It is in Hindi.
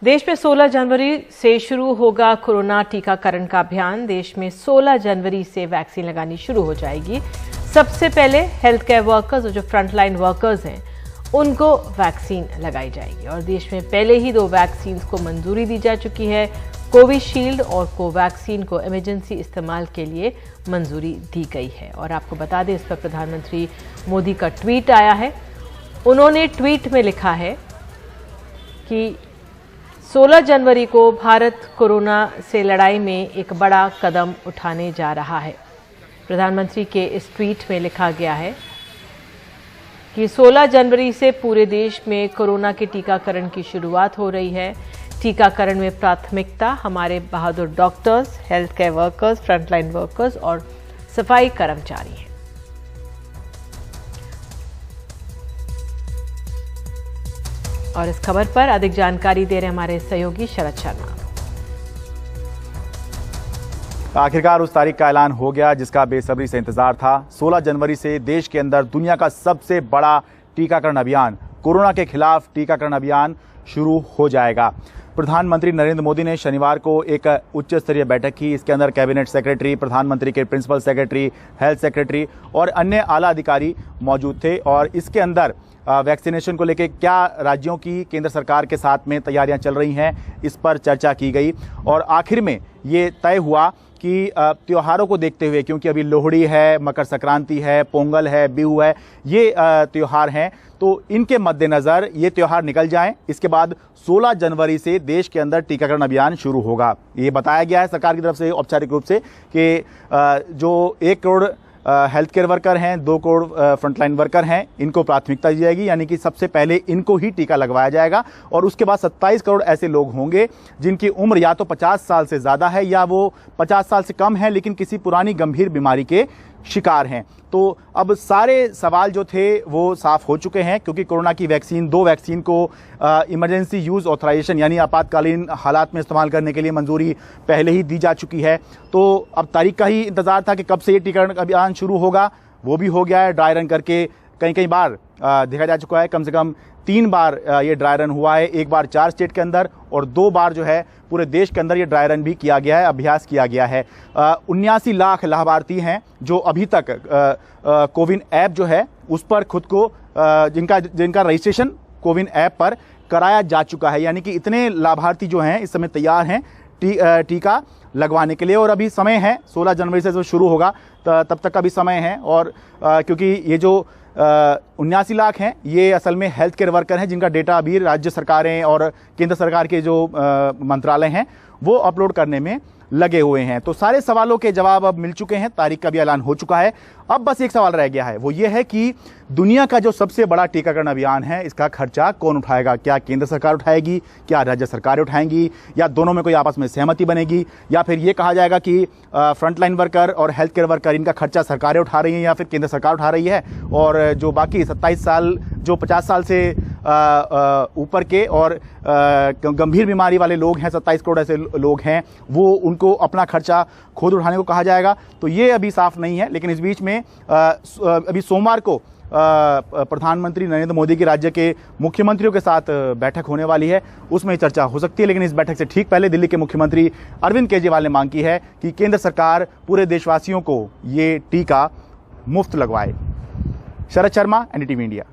देश में 16 जनवरी से शुरू होगा कोरोना टीकाकरण का अभियान। देश में 16 जनवरी से वैक्सीन लगानी शुरू हो जाएगी। सबसे पहले हेल्थ केयर वर्कर्स और जो फ्रंटलाइन वर्कर्स हैं उनको वैक्सीन लगाई जाएगी और देश में पहले ही 2 वैक्सीन को मंजूरी दी जा चुकी है। कोविशील्ड और कोवैक्सीन को इमरजेंसी इस्तेमाल के लिए मंजूरी दी गई है। और आपको बता दें, इस पर प्रधानमंत्री मोदी का ट्वीट आया है। उन्होंने ट्वीट में लिखा है कि 16 जनवरी को भारत कोरोना से लड़ाई में एक बड़ा कदम उठाने जा रहा है। प्रधानमंत्री के इस ट्वीट में लिखा गया है कि 16 जनवरी से पूरे देश में कोरोना के टीकाकरण की शुरुआत हो रही है। टीकाकरण में प्राथमिकता हमारे बहादुर doctors, health care workers, frontline workers और सफाई कर्मचारी हैं। और इस खबर पर अधिक जानकारी दे रहे हमारे सहयोगी शरद शर्मा। आखिरकार उस तारीख का ऐलान हो गया जिसका बेसब्री से इंतजार था। 16 जनवरी से देश के अंदर दुनिया का सबसे बड़ा टीकाकरण अभियान, कोरोना के खिलाफ टीकाकरण अभियान शुरू हो जाएगा। प्रधानमंत्री नरेंद्र मोदी ने शनिवार को एक उच्च स्तरीय बैठक की। इसके अंदर कैबिनेट सेक्रेटरी, प्रधानमंत्री के प्रिंसिपल सेक्रेटरी, हेल्थ सेक्रेटरी और अन्य आला अधिकारी मौजूद थे। और इसके अंदर वैक्सीनेशन को लेकर क्या राज्यों की केंद्र सरकार के साथ में तैयारियां चल रही हैं, इस पर चर्चा की गई। और आखिर में ये तय हुआ कि त्योहारों को देखते हुए, क्योंकि अभी लोहड़ी है, मकर संक्रांति है, पोंगल है, बिहू है, ये त्योहार हैं, तो इनके मद्देनज़र ये त्योहार निकल जाएं। इसके बाद 16 जनवरी से देश के अंदर टीकाकरण अभियान शुरू होगा। ये बताया गया है सरकार की तरफ से औपचारिक रूप से कि जो 1 करोड़ हेल्थ केयर वर्कर हैं, 2 करोड़ फ्रंटलाइन वर्कर हैं, इनको प्राथमिकता दी जाएगी, यानी कि सबसे पहले इनको ही टीका लगवाया जाएगा। और उसके बाद 27 करोड़ ऐसे लोग होंगे जिनकी उम्र या तो 50 साल से ज़्यादा है या वो 50 साल से कम है लेकिन किसी पुरानी गंभीर बीमारी के शिकार हैं। तो अब सारे सवाल जो थे वो साफ हो चुके हैं, क्योंकि कोरोना की वैक्सीन, 2 वैक्सीन को इमरजेंसी यूज़ ऑथराइजेशन यानी आपातकालीन हालात में इस्तेमाल करने के लिए मंजूरी पहले ही दी जा चुकी है। तो अब तारीख का ही इंतजार था कि कब से ये टीकाकरण अभियान शुरू होगा, वो भी हो गया है। ड्राई रन करके कई बार देखा जा चुका है। कम से कम 3 बार ये ड्राई रन हुआ है, 1 बार 4 स्टेट के अंदर और 2 बार जो है पूरे देश के अंदर ये ड्राई रन भी किया गया है, अभ्यास किया गया है। 79 लाख लाभार्थी हैं जो अभी तक कोविन ऐप जो है उस पर खुद को जिनका रजिस्ट्रेशन कोविन ऐप पर कराया जा चुका है, यानी कि इतने लाभार्थी जो हैं इस समय तैयार हैं टीका लगवाने के लिए। और अभी समय है, 16 जनवरी से जो शुरू होगा तब तक का भी समय है। और क्योंकि ये जो 79 लाख हैं ये असल में हेल्थ केयर वर्कर हैं जिनका डेटा अभी राज्य सरकारें और केंद्र सरकार के जो मंत्रालय हैं वो अपलोड करने में लगे हुए हैं। तो सारे सवालों के जवाब अब मिल चुके हैं, तारीख का भी ऐलान हो चुका है। अब बस एक सवाल रह गया है, वो ये है कि दुनिया का जो सबसे बड़ा टीकाकरण अभियान है इसका खर्चा कौन उठाएगा? क्या केंद्र सरकार उठाएगी, क्या राज्य सरकारें उठाएंगी, या दोनों में कोई आपस में सहमति बनेगी, या फिर ये कहा जाएगा कि फ्रंटलाइन वर्कर और हेल्थ केयर वर्कर इनका खर्चा सरकारें उठा रही हैं या फिर केंद्र सरकार उठा रही है, और जो बाकी 27 साल जो 50 साल से ऊपर के और गंभीर बीमारी वाले लोग हैं, 27 करोड़ ऐसे लोग हैं, वो उनको अपना खर्चा खुद उठाने को कहा जाएगा। तो ये अभी साफ नहीं है। लेकिन इस बीच में अभी सोमवार को प्रधानमंत्री नरेंद्र मोदी के राज्य के मुख्यमंत्रियों के साथ बैठक होने वाली है, उसमें चर्चा हो सकती है। लेकिन इस बैठक से ठीक पहले दिल्ली के मुख्यमंत्री अरविंद केजरीवाल ने मांग की है कि केंद्र सरकार पूरे देशवासियों को ये टीका मुफ्त लगवाए। Sharad Sharma, NDTV India.